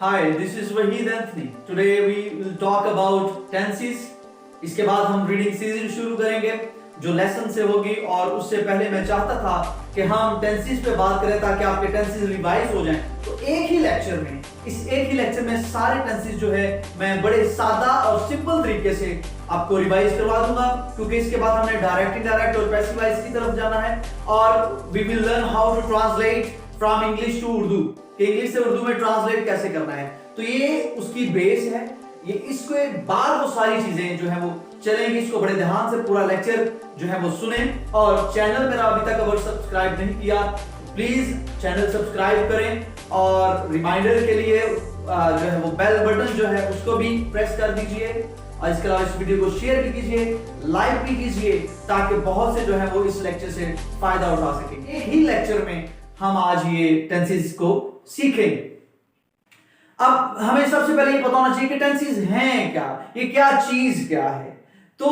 Hi, this is Wahid Anthony. Today we will talk about tenses. इसके बाद हम reading series शुरू करेंगे जो लेसन से होगी, और उससे पहले मैं चाहता था कि हम टेंसेस पे बात करें ताकि आपके टेंसेस रिवाइज हो जाएं। तो एक ही लेक्चर में सारे टेंसेस जो है मैं बड़े सादा और सिंपल तरीके से आपको रिवाइज करवा दूंगा, क्योंकि इसके बाद हमने डायरेक्ट, इनडायरेक्ट और पैसिव वॉइस की तरफ जाना है। और we will learn how to translate from English to Urdu, English से उर्दू में ट्रांसलेट कैसे करना है। तो ये उसकी बेस है। ये इसके बाद वो सारी चीजें जो है वो चलेंगी। इसको बड़े ध्यान से पूरा लेक्चर जो है वो सुने, और चैनल मेरा अभी तक अगर सब्सक्राइब नहीं किया प्लीज चैनल सब्सक्राइब करें, और रिमाइंडर के लिए जो है वो बेल बटन जो है उसको भी प्रेस कर दीजिए, और इसके अलावा इस वीडियो को शेयर भी कीजिए, लाइक भी कीजिए, ताकि बहुत से जो है वो इस लेक्चर से फायदा उठा सके। एक ही लेक्चर में हम आज ये टेंसेस को सीखेंगे। अब हमें सबसे पहले ये पता होना चाहिए कि टेंसेस हैं क्या, ये क्या चीज क्या है। तो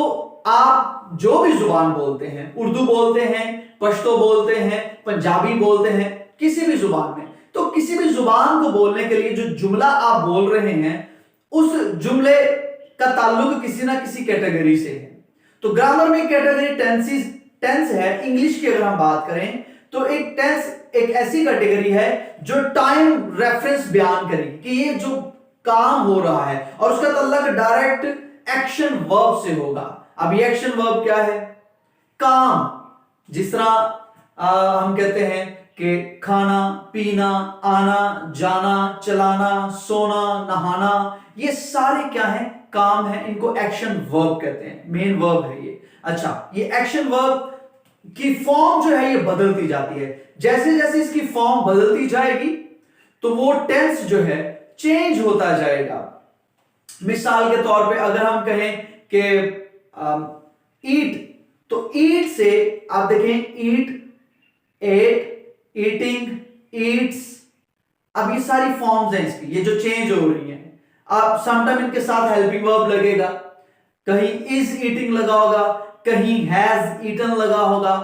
आप जो भी जुबान बोलते हैं, उर्दू बोलते हैं, पश्तो बोलते हैं, पंजाबी बोलते हैं, किसी भी जुबान में, तो किसी भी जुबान को बोलने के लिए जो जुमला आप बोल रहे हैं उस जुमले का ताल्लुक किसी ना किसी कैटेगरी से है। तो ग्रामर में कैटेगरी टेंस है। इंग्लिश की अगर हम बात करें तो एक टेंस एक ऐसी कैटेगरी है जो टाइम रेफरेंस बयान करेगी कि ये जो काम हो रहा है, और उसका ताल्लुक डायरेक्ट एक्शन वर्ब से होगा। अब ये एक्शन वर्ब क्या है? काम। जिस तरह हम कहते हैं कि खाना, पीना, आना, जाना, चलाना, सोना, नहाना, ये सारे क्या है? काम है। इनको एक्शन वर्ब कहते हैं, मेन वर्ब है ये। अच्छा, ये एक्शन वर्ब की फॉर्म जो है ये बदलती जाती है। जैसे जैसे इसकी फॉर्म बदलती जाएगी तो वो टेंस जो है चेंज होता जाएगा। मिसाल के तौर पे अगर हम कहें कि ईट, तो ईट से आप देखें ईट, एट, ईटिंग, ईट्स। अब ये सारी फॉर्म्स हैं इसकी, ये जो चेंज हो रही हैं। अब समटाइम इनके साथ हेल्पिंग वर्ब लगेगा, कहीं इज ईटिंग लगा होगा, कहीं हैज ईटन लगा होगा।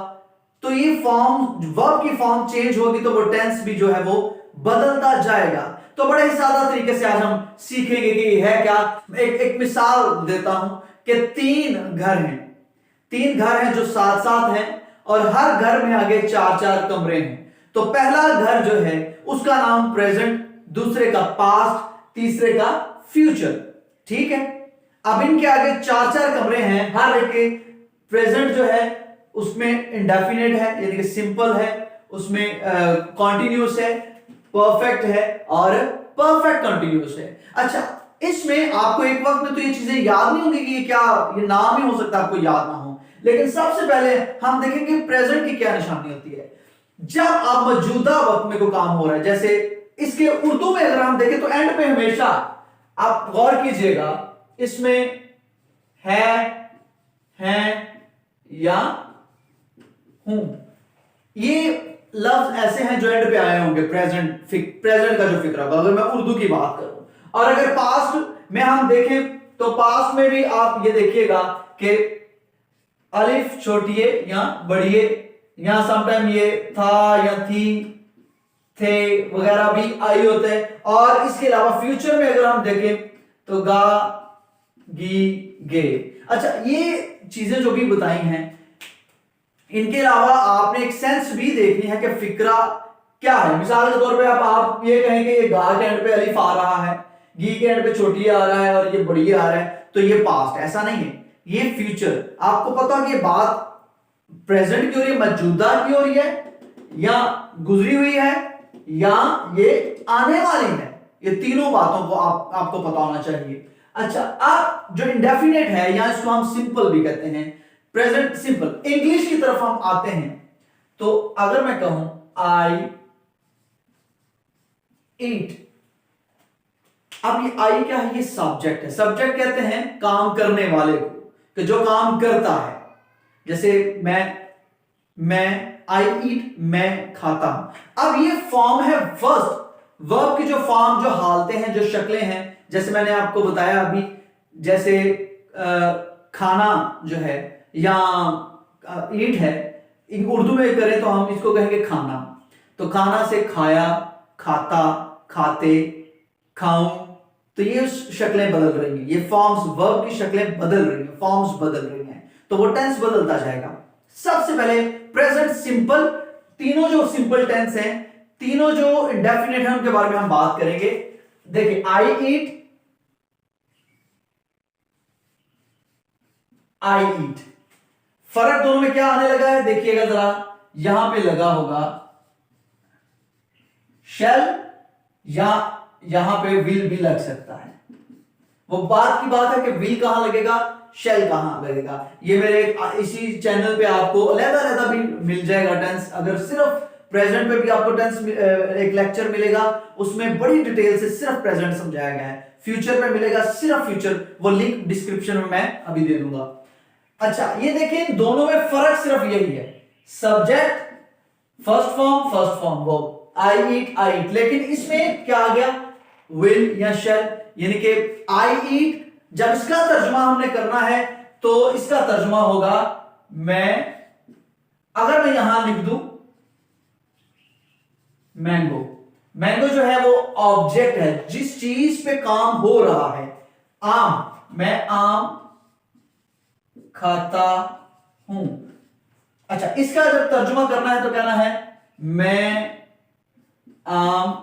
तो ये फॉर्म, वर्ब की फॉर्म चेंज होगी तो वो टेंस भी जो है वो बदलता जाएगा। तो बड़े ही सादा तरीके से आज हम सीखेंगे कि है क्या। एक मिसाल देता हूं कि तीन घर हैं जो साथ साथ हैं, और हर घर में आगे चार चार कमरे हैं। तो पहला घर जो है उसका नाम प्रेजेंट, दूसरे का पास्ट, तीसरे का फ्यूचर। ठीक है। अब इनके आगे चार चार कमरे हैं, हर एक के प्रेजेंट जो है उसमें इंडेफिनिट है, यानी कि सिंपल है, उसमें कॉन्टिन्यूस है, परफेक्ट है और परफेक्ट कॉन्टिन्यूस है। अच्छा, इसमें आपको एक वक्त में तो ये चीजें याद नहीं होंगी कि ये क्या, ये नाम ही हो सकता है आपको याद ना हो। लेकिन सबसे पहले हम देखेंगे प्रेजेंट की क्या निशानी होती है। जब आप मौजूदा वक्त में कोई काम हो रहा है, जैसे इसके उर्दू में अगर हम देखें तो एंड पे हमेशा आप गौर कीजिएगा, इसमें है या हूं, ये लफ्ज ऐसे हैं जो एंड पे आए होंगे प्रेजेंट का जो फिक्र होगा, अगर मैं उर्दू की बात करूं। और अगर पास्ट में हम देखें तो पास्ट में भी आप ये देखिएगा कि अलिफ छोटिए या बढ़िए, या समटाइम ये था या थी, थे वगैरह भी आई होते हैं। और इसके अलावा फ्यूचर में अगर हम देखें तो गा, गी, गे। अच्छा, ये चीजें जो भी बताई हैं, इनके अलावा आपने एक सेंस भी देखनी है कि फिक्रा क्या है। मिसाल के तौर पे आप ये कहें कि ये गा के एंड पे अलिफ आ रहा है, गी के एंड पे छोटी आ रहा है और ये बड़ी आ रहा है, तो ये पास्ट। ऐसा नहीं है, ये फ्यूचर। आपको पता है कि ये बात प्रेजेंट की हो रही है, मौजूदा की हो रही है, या गुजरी हुई है, या ये आने वाली है। ये तीनों बातों को आपको पता होना चाहिए। अच्छा, अब जो इंडेफिनिट है, या इसको हम सिंपल भी कहते हैं, प्रेजेंट सिंपल। इंग्लिश की तरफ हम आते हैं तो अगर मैं कहूं आई ईट, अब ये आई क्या है? ये सब्जेक्ट है। सब्जेक्ट कहते हैं काम करने वाले को, कि जो काम करता है। जैसे मैं आई ईट, मैं खाता हूं। अब ये फॉर्म है फर्स्ट वर्ब की, जो फॉर्म, जो हालतें हैं, जो शक्लें हैं, जैसे मैंने आपको बताया अभी, जैसे खाना जो है या ईट है, उर्दू में करें तो हम इसको कहेंगे खाना। तो खाना से खाया, खाता, खाते, खाऊं, तो ये शक्लें बदल रही हैं, ये फॉर्म्स, वर्ब की शक्लें बदल रही हैं, फॉर्म्स बदल रही हैं, तो वो टेंस बदलता जाएगा। सबसे पहले प्रेजेंट सिंपल, तीनों जो सिंपल टेंस हैं, तीनों जो इंडेफिनिट हैं, उनके बारे में हम बात करेंगे। देखिए, आई ईट, आई ईट, फर्क दोनों में क्या आने लगा है देखिएगा जरा, यहां पे लगा होगा शेल, या यहां पे विल भी लग सकता है। वो बात की बात है कि विल कहां लगेगा, शेल कहां लगेगा। ये मेरे इसी चैनल पे आपको अलग-अलग भी मिल जाएगा टेंस। अगर सिर्फ प्रेजेंट पे भी आपको टेंस एक लेक्चर मिलेगा, उसमें बड़ी डिटेल से सिर्फ प्रेजेंट समझाया गया है। फ्यूचर पे मिलेगा सिर्फ फ्यूचर, वो लिंक डिस्क्रिप्शन में मैं अभी दे दूंगा। अच्छा, ये देखिए दोनों में फर्क सिर्फ यही है, सब्जेक्ट फर्स्ट फॉर्म वर्ब, आई ईट, लेकिन इसमें क्या आ गया, विल या शेल, यानी कि आई ईट, जब इसका तर्जुमा हमने करना है तो इसका तर्जुमा होगा मैं, अगर मैं यहां लिख दूं मैंगो, मैंगो जो है वो ऑब्जेक्ट है, जिस चीज पे काम हो रहा है। आम, मैं आम खाता हूं। अच्छा, इसका जब तर्जुमा करना है तो कहना है मैं आम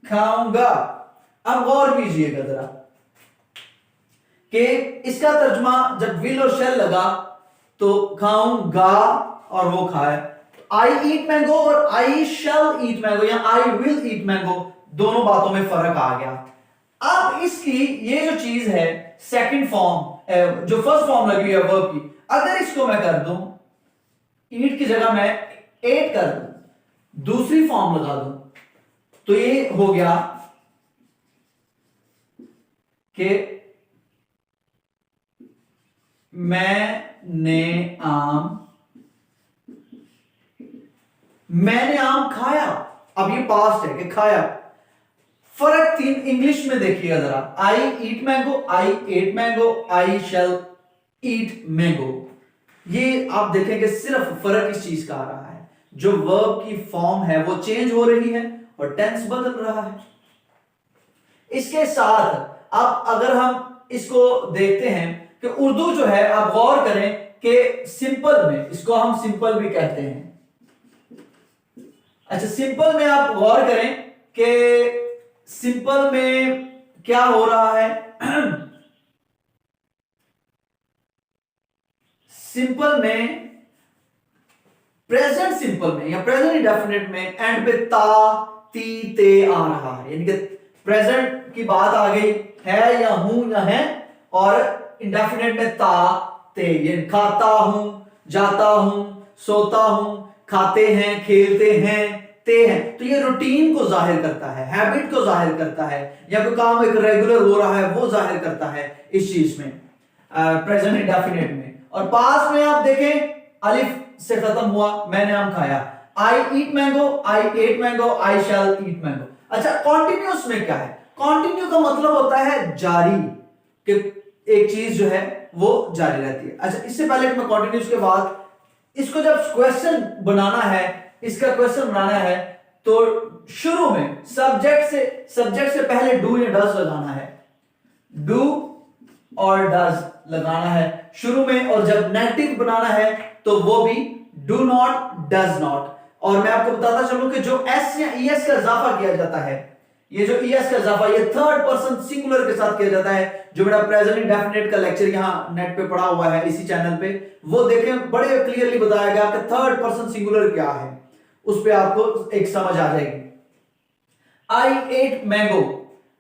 खाऊंगा। अब गौर कीजिएगा जरा कि इसका तर्जुमा जब विल और शेल लगा तो खाऊंगा और वो खाए, आई ईट मैंगो और आई शैल ईट मैंगो या आई विल ईट मैंगो, दोनों बातों में फर्क आ गया। अब इसकी ये जो चीज है सेकंड फॉर्म, जो फर्स्ट फॉर्म लगी है वर्ब की, अगर इसको मैं कर दूं, ईट की जगह मैं एट कर दूं, दूसरी फॉर्म लगा दूं, तो ये हो गया कि मैंने आम खाया। अब ये पास्ट है कि खाया। फर्क तीन इंग्लिश में देखिएगा जरा, आई ईट मैंगो, आई एट मैंगो, आई शैल ईट मैंगो। ये आप देखेंगे सिर्फ फर्क इस चीज का आ रहा है, जो वर्ब की फॉर्म है वो चेंज हो रही है और टेंस बदल रहा है। इसके साथ अब अगर हम इसको देखते हैं कि उर्दू जो है, आप गौर करें कि सिंपल में, इसको हम सिंपल भी कहते हैं। अच्छा, सिंपल में आप गौर करें कि सिंपल में क्या हो रहा है, सिंपल में, प्रेजेंट सिंपल में या प्रेजेंट इंडेफिनिट में एंड पे ता ती ते आ रहा है, यानी कि प्रेजेंट की बात आ गई है या हूं या है, और इंडेफिनिट में ता ते, ये खाता हूं, जाता हूं, सोता हूं, खाते हैं, खेलते हैं, ते हैं। तो ये रूटीन को जाहिर करता है, हैबिट को जाहिर करता है, या कोई काम एक रेगुलर हो रहा है वो जाहिर करता है इस चीज में, प्रेजेंट इंडेफिनिट में। और पास्ट में आप देखें अलिफ से खत्म हुआ, मैंने आम खाया, आई ईट मैंगो, आई एट मैंगो, आई शैल ईट मैंगो। अच्छा, कॉन्टिन्यूस में क्या है, कॉन्टिन्यू का मतलब होता है जारी, कि एक चीज जो है वो जारी रहती है। अच्छा, इससे पहले कि मैं कॉन्टिन्यूस के बाद इसको जब क्वेश्चन बनाना है, इसका क्वेश्चन बनाना है, तो शुरू में सब्जेक्ट से पहले डू या डज लगाना है, डू और डज लगाना है शुरू में, और जब नेगेटिव बनाना है तो वो भी डू नॉट, डज नॉट। और मैं आपको बताता चलूं कि जो एस या ईएस का इजाफा किया जाता है, ये जो ईएस का इजाफा ये थर्ड पर्सन सिंगुलर के साथ किया जाता है, जो मेरा प्रेजेंट इंडेफिनिट का लेक्चर यहां नेट पे पड़ा हुआ है इसी चैनल पे, वो देखें, बड़े क्लियरली बताया गया कि थर्ड पर्सन सिंगुलर क्या है, उस पे आपको एक समझ आ जाएगी। आई एट मैंगो।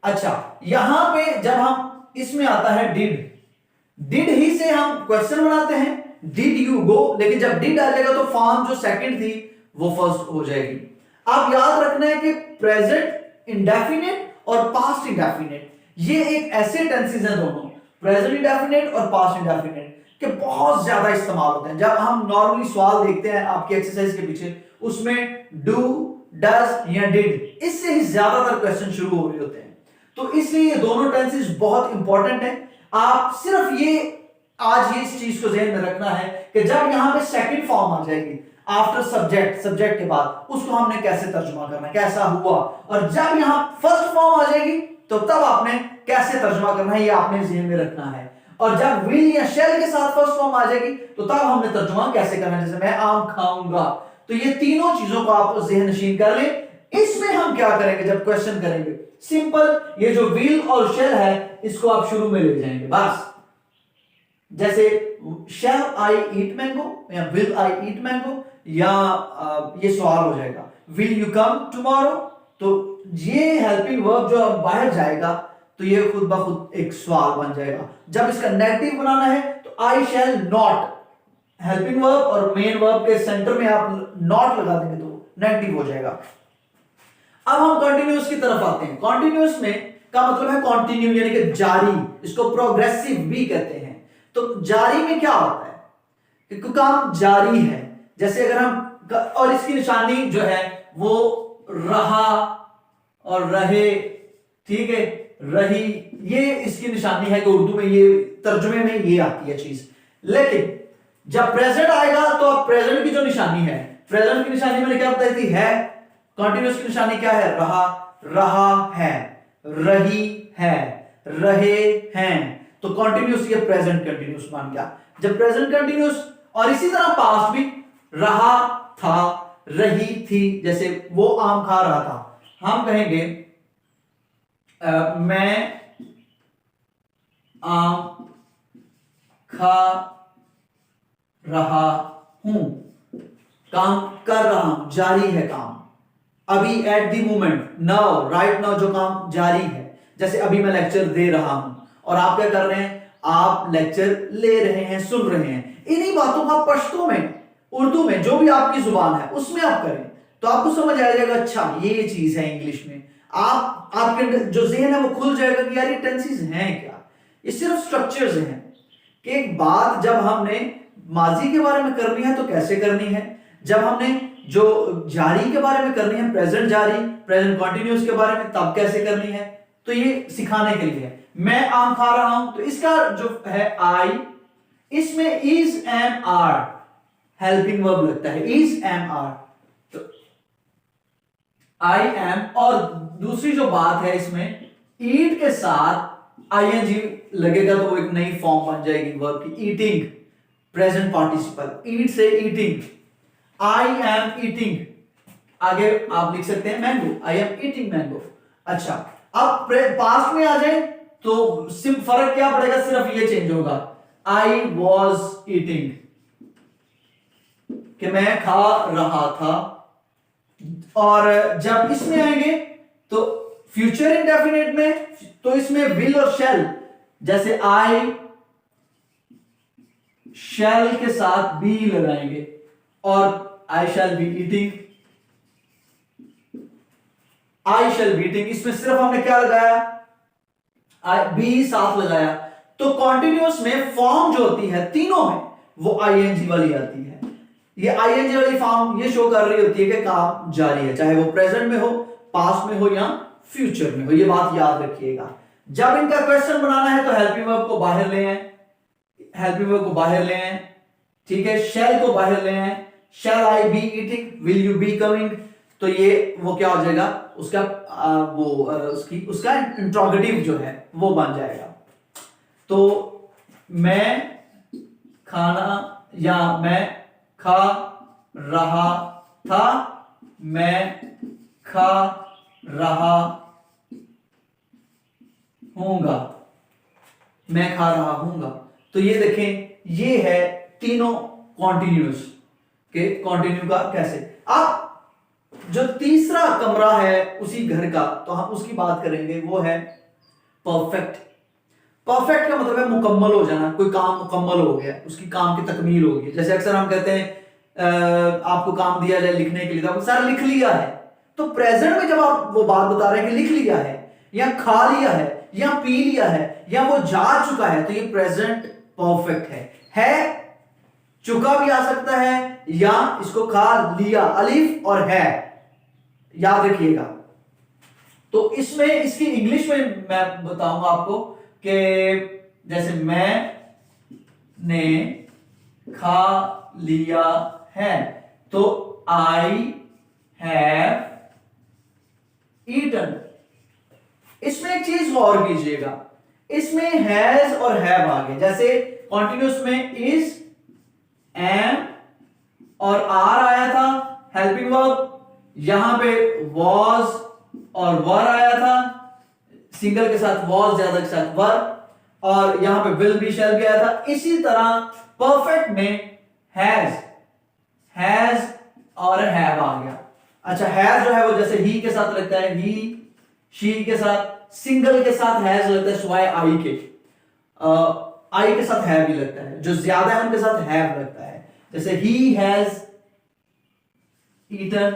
अच्छा, यहां पे जब हम इसमें आता है डिड ही से हम क्वेश्चन बनाते हैं, डिड यू गो, लेकिन जब डिड आ जाएगा तो फॉर्म जो सेकंड थी वो फर्स्ट हो जाएगी। आप याद रखना है कि प्रेजेंट इंडेफिनिट और पास्ट इंडेफिनिट ये एक ऐसे टेंसेस हैं दोनों, प्रेजेंट इंडेफिनिट और पास्ट इंडेफिनिट, के बहुत ज्यादा इस्तेमाल होते हैं। जब हम नॉर्मली सवाल देखते हैं आपकी एक्सरसाइज के पीछे, उसमें डू, डज या डिड, इससे ही ज्यादातर क्वेश्चन शुरू हो रहे होते हैं। तो इसलिए ये दोनों टेंसेस बहुत इंपॉर्टेंट है। आप सिर्फ ये आज ही इस चीज को ध्यान में रखना है कि जब यहां पे सेकंड फॉर्म आ जाएगी आफ्टर सब्जेक्ट, सब्जेक्ट के बाद उसको हमने कैसे तर्जुमा करना है, कैसा हुआ, और जब यहां फर्स्ट फॉर्म आ जाएगी तो तब आपने कैसे तर्जुमा करना है, ये आपने ध्यान में रखना है। और जब विल या शैल के साथ फर्स्ट फॉर्म आ जाएगी तो तब हमने तर्जुमा कैसे करना है, जैसे मैं आम खाऊंगा। तो ये तीनों चीजों को आप ज़हन नशीन कर लें। इसमें हम क्या करेंगे जब क्वेश्चन करेंगे, सिंपल ये जो विल और शैल है इसको आप शुरू में ले जाएंगे बस। जैसे शैल आई ईट मैंगो या विल आई ईट मैंगो, या ये सवाल हो जाएगा विल यू कम टुमारो। तो ये हेल्पिंग वर्ब जो बाहर जाएगा तो ये खुद ब खुद एक सवाल बन जाएगा। जब इसका नेगेटिव बनाना है तो आई शैल नॉट, हेल्पिंग वर्ब और मेन वर्ब के सेंटर में आप नॉट लगा देंगे तो नेगेटिव हो जाएगा। अब हम कंटिन्यूअस की तरफ आते हैं। कंटिन्यूअस में का मतलब है कंटिन्यू यानी कि जारी, इसको प्रोग्रेसिव भी कहते हैं। तो जारी में क्या होता है कि काम जारी है, जैसे अगर हम, और इसकी निशानी जो है वो रहा और रहे, ठीक है, रही, ये इसकी निशानी है कि उर्दू में ये तर्जुमे में ये आती है चीज। लेकिन जब प्रेजेंट आएगा तो अब प्रेजेंट की जो निशानी है, प्रेजेंट की निशानी मैंने क्या बताई थी, है। कंटिन्यूअस की निशानी क्या है, रहा, रहा है, रही है, रहे हैं। तो कंटिन्यूअस ये प्रेजेंट कंटिन्यूअस बन गया। जब प्रेजेंट कंटिन्यूअस, और इसी तरह पास्ट भी रहा था, रही थी, जैसे वो आम खा रहा था, हम कहेंगे मैं आम खा रहा हूं, काम कर रहा हूं, जारी है काम। अभी at the moment, now, right now जो काम जारी है। जैसे अभी मैं लेक्चर दे रहा हूं और आप क्या कर रहे हैं, आप लेक्चर ले रहे हैं, सुन रहे हैं। इन्हीं बातों का पश्तो में, उर्दू में, जो भी आपकी जुबान है उसमें आप करें तो आपको समझ आ जाएगा, अच्छा ये चीज है इंग्लिश में। आपके जो ज़हन है वो खुल जाएगा कि यार ये टेंसेस हैं क्या, ये सिर्फ स्ट्रक्चर्स हैं। कि एक बात जब हमने माजी के बारे में करनी है तो कैसे करनी है, जब हमने जो जारी के बारे में करनी है, प्रेजेंट जारी, प्रेजेंट कंटिन्यूअस के बारे में तब कैसे करनी है, तो ये सिखाने के लिए है। मैं आम खा रहा हूं तो इसका जो है आई, इसमें is am are helping verb लगता है, इज एम आर, तो आई एम। और दूसरी जो बात है इसमें, ईट के साथ आईएनजी लगेगा तो वो एक नई फॉर्म बन जाएगी वर्ब की, ईटिंग, प्रेजेंट पार्टिसिपल, ईट से ईटिंग, आई एम ईटिंग। आगे आप लिख सकते हैं mango, I am eating mango. अच्छा, अब पास्ट में आ जाए तो सिर्फ फर्क क्या पड़ेगा, सिर्फ ये चेंज होगा, आई वॉज ईटिंग, कि मैं खा रहा था। और जब इसमें आएंगे तो फ्यूचर इंडेफिनिट में, तो इसमें विल और शैल, जैसे आई शैल के साथ बी लगाएंगे और I shall be eating, I shall be eating. इसमें सिर्फ हमने क्या लगाया, आई बी साथ लगाया। तो कॉन्टिन्यूअस में फॉर्म जो होती है तीनों में वो आईएनजी वाली आती है। ये आईएनजी वाली फॉर्म ये शो कर रही होती है कि काम जारी है, चाहे वो प्रेजेंट में हो, पास्ट में हो या फ्यूचर में हो। ये बात याद रखिएगा। जब इनका क्वेश्चन बनाना है तो हेल्पिंग वर्ब को बाहर ले आए, हेल्पिंग वर्ब को बाहर ले आए, ठीक है, शैल को बाहर ले आए, shall I be eating, will you be coming. तो ये वो क्या हो जाएगा, उसका उसका इंट्रोगेटिव जो है वो बन जाएगा। तो मैं खाना, या मैं खा रहा था, मैं खा रहा हूंगा, मैं खा रहा हूंगा। तो ये देखें, ये है तीनों कॉन्टिन्यूअस के, कॉन्टिन्यू का कैसे। अब जो तीसरा कमरा है उसी घर का, तो हम उसकी बात करेंगे, वो है परफेक्ट। परफेक्ट का मतलब है मुकम्मल हो जाना, कोई काम मुकम्मल हो गया, उसकी काम की तकमील हो गई। जैसे अक्सर हम कहते हैं आपको काम दिया जाए लिखने के लिए, तो सर लिख लिया है। तो प्रेजेंट में जब आप वो बात बता रहे हैं कि लिख लिया है या खा लिया है या पी लिया है या वो जा चुका है, तो ये प्रेजेंट परफेक्ट है। चुका भी आ सकता है या इसको खा लिया, अलिफ और है, याद रखिएगा। तो इसमें इसकी इंग्लिश में मैं बताऊंगा आपको कि जैसे मैं ने खा लिया है। तो आई हैव ईटन। इसमें एक चीज गौर कीजिएगा, इसमें हैज और हैव आ गए। जैसे कॉन्टिन्यूस में इज, एम और आर आया था हेल्पिंग वर्ब, यहां पे वॉज और वर आया था, सिंगल के साथ वॉज, ज्यादा के साथ वर, और यहां पे विल भी, शैल भी आया था। इसी तरह परफेक्ट में हैज और हैव आ गया। अच्छा, हैज जो है वो जैसे ही के साथ लगता है, ही, शी के साथ, सिंगल के साथ हैज लगता है, स्वाय आई के, आई के साथ हैव भी लगता है, जो ज्यादा है उनके साथ हैव लगता है। जैसे ही हैज ईटन,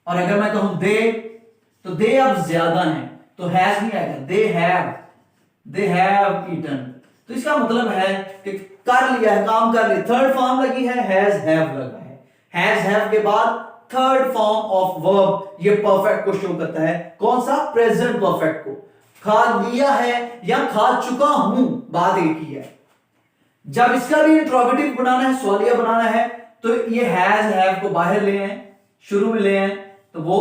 और अगर मैं कहूं दे, तो दे अब ज्यादा है तो हैज नहीं आएगा, दे हैव ईटन। तो इसका मतलब है कि कर लिया है, काम कर लिया। थर्ड फॉर्म लगी है, हैज हैव लगा है। हैज हैव के बाद थर्ड फॉर्म ऑफ वर्ब ये परफेक्ट को शो करता है। कौन सा? प्रेजेंट परफेक्ट को। खा लिया है या खा चुका हूं, बात एक ही है। जब इसका भी इंट्रोगेटिव बनाना है, सवालिया बनाना है, तो ये हैज हैव को बाहर ले आए, शुरू में ले आए, तो वो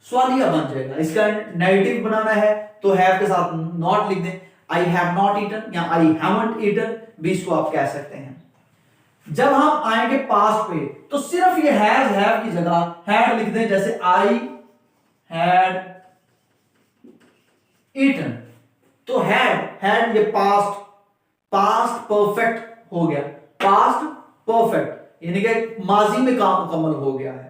सवालिया बन जाएगा। इसका नेगेटिव बनाना है तो हैव के साथ नॉट लिख दें, आई हैव नॉट ईटन या आई हैवंट ईटन भी इसको आप कह सकते हैं। जब हम आएंगे पास्ट पे तो सिर्फ ये हैज हैव की जगह हैड लिख दें, जैसे आई हैड ईटन। तो हैड ये पास्ट परफेक्ट हो गया, पास्ट परफेक्ट यानी कि माजी में काम मुकम्मल हो गया है।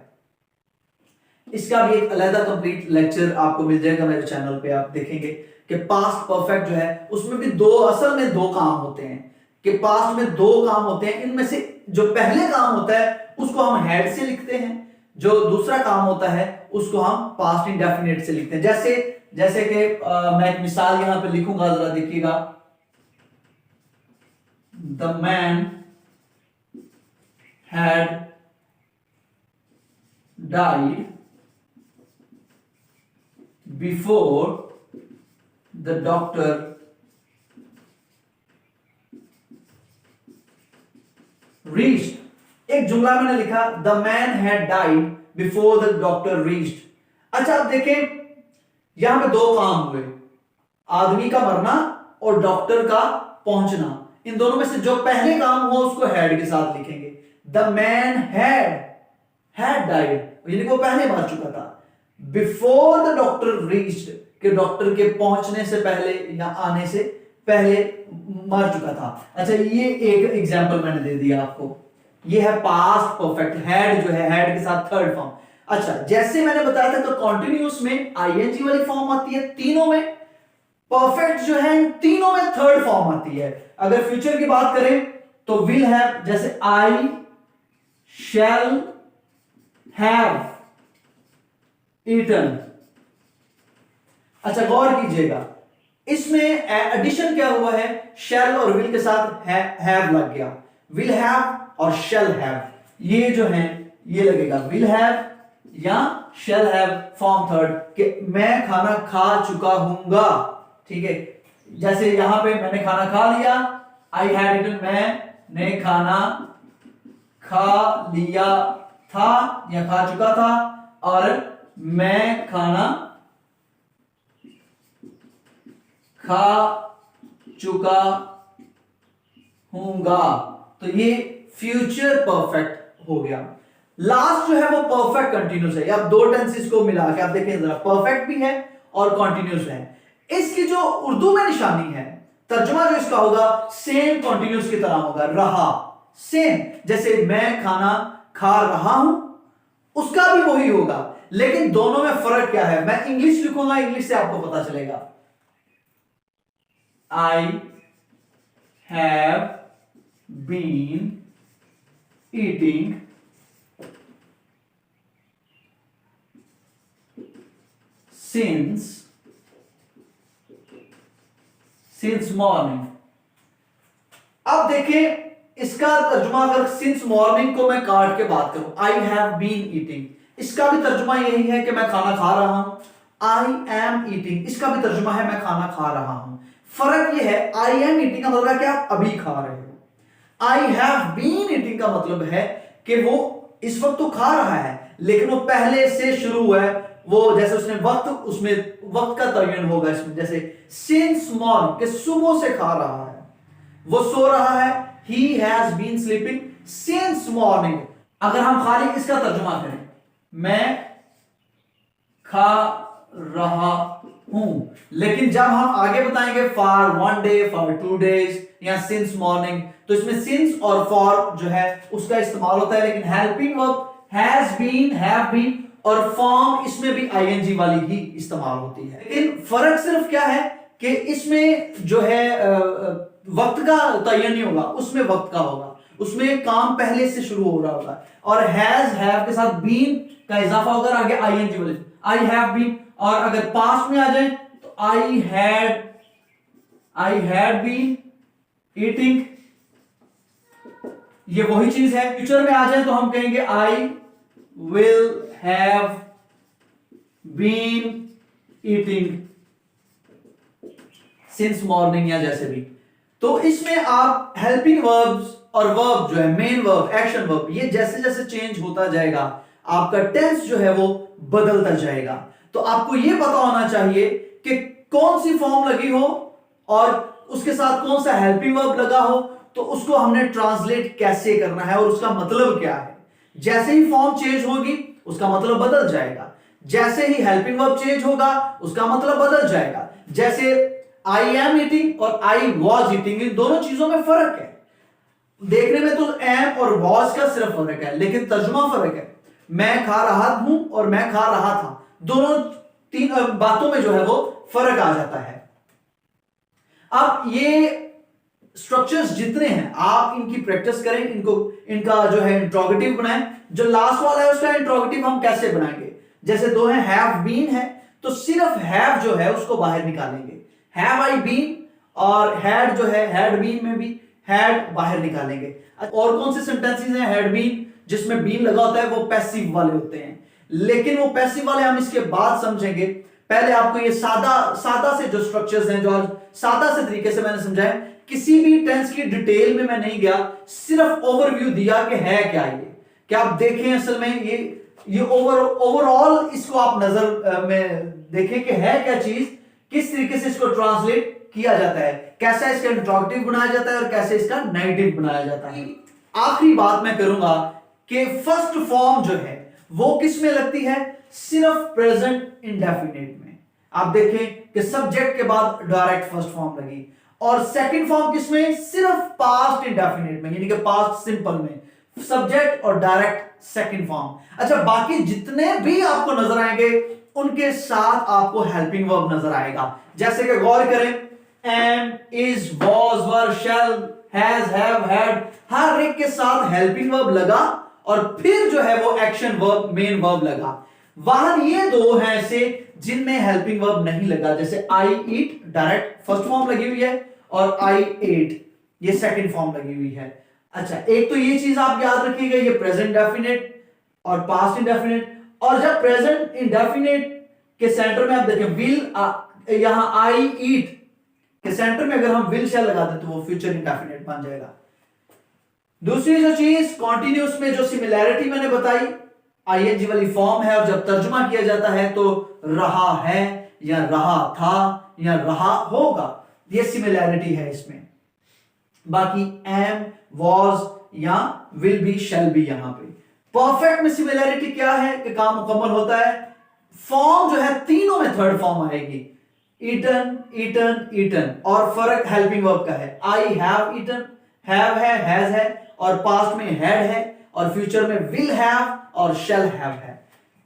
इसका भी एक अलग कंप्लीट लेक्चर आपको मिल जाएगा मेरे चैनल पे, आप देखेंगे कि पास्ट परफेक्ट जो है उसमें भी असल में दो काम होते हैं, कि पास्ट में दो काम होते हैं। इनमें से जो पहले काम होता है उसको हम हैड से लिखते हैं, जो दूसरा काम होता है उसको हम पास्ट इंडेफिनिट से लिखते हैं। जैसे कि मैं एक मिसाल यहां पे लिखूंगा, जरा देखिएगा। The man had died before the doctor reached. एक जुमला मैंने लिखा, the man had died before the doctor reached. अच्छा, अब देखें यहां पे दो काम हुए, आदमी का मरना और डॉक्टर का पहुंचना। इन दोनों में से जो पहले काम हुआ उसको हैड के साथ लिखेंगे। द मैन हैड डाइड यानी वो पहले मर चुका था। बिफोर द डॉक्टर रीच्ड कि डॉक्टर के पहुंचने से पहले या आने से पहले मर चुका था। अच्छा, ये एक एग्जांपल मैंने दे दिया आपको। ये है पास्ट परफेक्ट, हैड जो है हैड के साथ थर्ड फॉर्म। अच्छा, जैसे मैंने बताया था तो कॉन्टिन्यूअस में आईएनजी वाली फॉर्म आती है तीनों में, परफेक्ट जो है इन तीनों में थर्ड फॉर्म आती है। अगर फ्यूचर की बात करें तो विल हैव, जैसे आई शैल हैव ईटन। अच्छा, गौर कीजिएगा, इसमें एडिशन क्या हुआ है, शैल और विल के साथ हैव लग गया। विल हैव और शैल हैव ये जो है ये लगेगा विल हैव या शैल हैव फॉर्म थर्ड, कि मैं खाना खा चुका हूंगा। ठीक है, जैसे यहां पे मैंने खाना खा लिया, आई हैड ईटन, मैंने खाना खा लिया था या खा चुका था, और मैं खाना खा चुका हूंगा। तो ये फ्यूचर परफेक्ट हो गया। लास्ट जो है वो परफेक्ट कंटिन्यूस है। आप दो टेंसेस को मिला के आप देखें जरा, परफेक्ट भी है और कंटिन्यूस है। इसकी जो उर्दू में निशानी है, तर्जुमा जो इसका होगा सेम कंटिन्यूस की तरह होगा, रहा सेम। जैसे मैं खाना खा रहा हूं उसका भी वही होगा, लेकिन दोनों में फर्क क्या है, मैं इंग्लिश लिखूंगा, इंग्लिश से आपको पता चलेगा। I have been eating since morning। अब देखें इसका तर्जुमा, अगर सिंस मॉर्निंग को मैं काट के बात करूं, आई हैव बीन ईटिंग, इसका भी तर्जुमा यही है कि मैं खाना खा रहा हूं। आई एम ईटिंग, इसका भी तर्जुमा है मैं खाना खा रहा हूं। फर्क यह है, आई एम ईटिंग का मतलब है कि आप अभी खा रहे हो, आई हैव बीन ईटिंग का मतलब है कि वो इस वक्त तो खा रहा है, लेकिन वो पहले से शुरू हुआ है। वो जैसे उसने वक्त, उसमें वक्त का तयन होगा इसमें, जैसे सिंस मॉर्निंग के सुबह से खा रहा है, वो सो रहा है। He has been sleeping since morning. अगर हम खाली इसका तर्जुमा करें, मैं खा रहा हूं, लेकिन जब हम आगे बताएंगे फॉर 1 डे, फॉर 2 डेज या सिंस मॉर्निंग, तो इसमें सिंस और फॉर जो है उसका इस्तेमाल होता है। लेकिन helping verb has been, have been और फॉर्म इसमें भी आईएनजी वाली ही इस्तेमाल होती है। लेकिन फर्क सिर्फ क्या है कि इसमें जो है वक्त का तयन नहीं होगा, उसमें वक्त का होगा, उसमें काम पहले से शुरू हो रहा होगा। और हैज, हैव के साथ बीन का इजाफा होगा आगे आईएनजी वाले, आई हैव बीन। और अगर पास्ट में आ जाए तो आई हैड बीन ईटिंग, ये वही चीज है। फ्यूचर में आ जाए तो हम कहेंगे I will have been eating since morning, या जैसे भी। तो इसमें आप हेल्पिंग वर्ब्स और वर्ब जो है मेन वर्ब, एक्शन वर्ब, ये जैसे जैसे चेंज होता जाएगा आपका टेंस जो है वो बदलता जाएगा। तो आपको ये पता होना चाहिए कि कौन सी फॉर्म लगी हो और उसके साथ कौन सा हेल्पिंग वर्ब लगा हो, तो उसको हमने ट्रांसलेट कैसे करना है और उसका मतलब क्या है। जैसे ही फॉर्म चेंज होगी उसका मतलब बदल जाएगा, जैसे ही हेल्पिंग वर्ब चेंज होगा उसका मतलब बदल जाएगा। जैसे आई एम ईटिंग और आई वॉज ईटिंग, इन दोनों चीजों में फर्क है। देखने में तो एम और वॉज का सिर्फ फर्क है, लेकिन तर्जुमा फर्क है। मैं खा रहा हूं और मैं खा रहा था, दोनों तीन बातों में जो है वो फर्क आ जाता है। अब ये स्ट्रक्चर्स जितने हैं आप इनकी प्रैक्टिस करें, इनका जो है इंट्रोगेटिव बनाएं। जो लास्ट वाला है उसका इंट्रोगेटिव हम कैसे बनाएंगे, जैसे दो है हैव बीन है, तो सिर्फ हैव जो है उसको बाहर निकालेंगे, हैव आई बीन, और हैड जो है हैड बीन में भी हैड बाहर निकालेंगे। और कौन से सेंटेंसेस हैं हैड बीन जिसमें बीन लगा होता है, वो पैसिव वाले होते हैं, लेकिन वो पैसिव वाले हम इसके बाद समझेंगे। पहले आपको ये सादा से जो स्ट्रक्चर्स हैं, जो सादा से तरीके से मैंने समझाया, किसी भी टेंस की डिटेल में मैं नहीं गया, सिर्फ ओवरव्यू दिया कि है क्या ये, क्या आप देखें असल में ये ओवरऑल इसको आप नजर में देखें कि है क्या चीज, किस तरीके से इसको ट्रांसलेट किया जाता है, कैसा इसका इंट्रोगेटिव बनाया जाता है और कैसे इसका नेगेटिव बनाया जाता है। आखिरी बात मैं करूंगा कि फर्स्ट फॉर्म जो है वो किस में लगती है, सिर्फ प्रेजेंट इंडेफिनिट में। आप देखें कि सब्जेक्ट के बाद डायरेक्ट फर्स्ट फॉर्म लगी, और सेकंड फॉर्म किसमें, सिर्फ पास्ट इंडेफिनिट में, यानी कि पास्ट सिंपल में सब्जेक्ट और डायरेक्ट सेकंड फॉर्म। अच्छा, बाकी जितने भी आपको नजर आएंगे उनके साथ आपको हेल्पिंग वर्ब नजर आएगा। जैसे कि गौर करें, am, is, was, were, shall, has, have, had, हर एक के साथ हेल्पिंग वर्ब लगा और फिर जो है वो एक्शन वर्ब, मेन वर्ब लगा। वहां ये दो हैं ऐसे जिनमें हेल्पिंग वर्ब नहीं लगा, जैसे आई ईट डायरेक्ट फर्स्ट फॉर्म लगी हुई है और आई एट ये सेकंड फॉर्म लगी हुई है। अच्छा, एक तो ये चीज आप याद रखिएगा, ये प्रेजेंट डेफिनेट और पास्ट इंडेफिनिट। और जब प्रेजेंट इंडेफिनिट के सेंटर में आप देखें विल, यहां आई ईट के सेंटर में अगर हम विल शैल लगा दें तो वो फ्यूचर इंडेफिनिट बन जाएगा। दूसरी जो चीज कॉन्टिन्यूस में जो सिमिलैरिटी मैंने बताई, आईएनजी वाली फॉर्म है और जब तर्जुमा किया जाता है तो रहा है या रहा था या रहा होगा, ये सिमिलैरिटी है इसमें। बाकी एम, वॉज या विल बी, शैल बी, यहां पे परफेक्ट में सिमिलैरिटी क्या है कि काम मुकम्मल होता है, फॉर्म जो है तीनों में थर्ड फॉर्म आएगी, ईटन, ईटन, ईटन। और फर्क हेल्पिंग वर्ब का है, आई हैव ईटन, हैव है, हैज है, और पास्ट में हैड है, और फ्यूचर में विल हैव और शैल हैव है।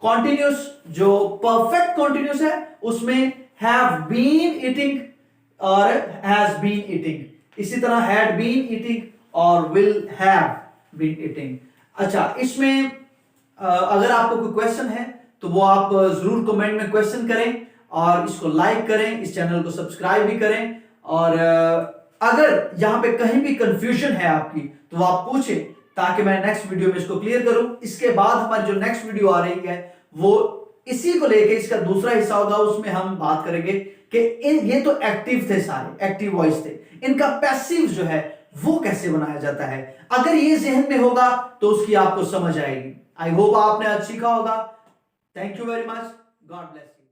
कॉन्टिन्यूस जो परफेक्ट कॉन्टिन्यूस है उसमें हैव बीन ईटिंग और हैज बीन ईटिंग, इसी तरह हैड बीन ईटिंग और विल हैव बीन ईटिंग। अच्छा, इसमें अगर आपको कोई क्वेश्चन है तो वो आप जरूर कमेंट में क्वेश्चन करें और इसको लाइक करें, इस चैनल को सब्सक्राइब भी करें। और अगर यहां पे कहीं भी कंफ्यूजन है आपकी तो आप पूछें ताकि मैं नेक्स्ट वीडियो में इसको क्लियर करूं। इसके बाद हमारी जो नेक्स्ट वीडियो आ रही है वो इसी को लेके इसका दूसरा हिस्सा होगा, उसमें हम बात करेंगे कि ये तो एक्टिव थे, सारे एक्टिव वॉइस थे, इनका पैसिव जो है वो कैसे बनाया जाता है। अगर ये जहन में होगा तो उसकी आपको समझ आएगी। आई होप आपने आज सीखा होगा। Thank you very much. God bless you.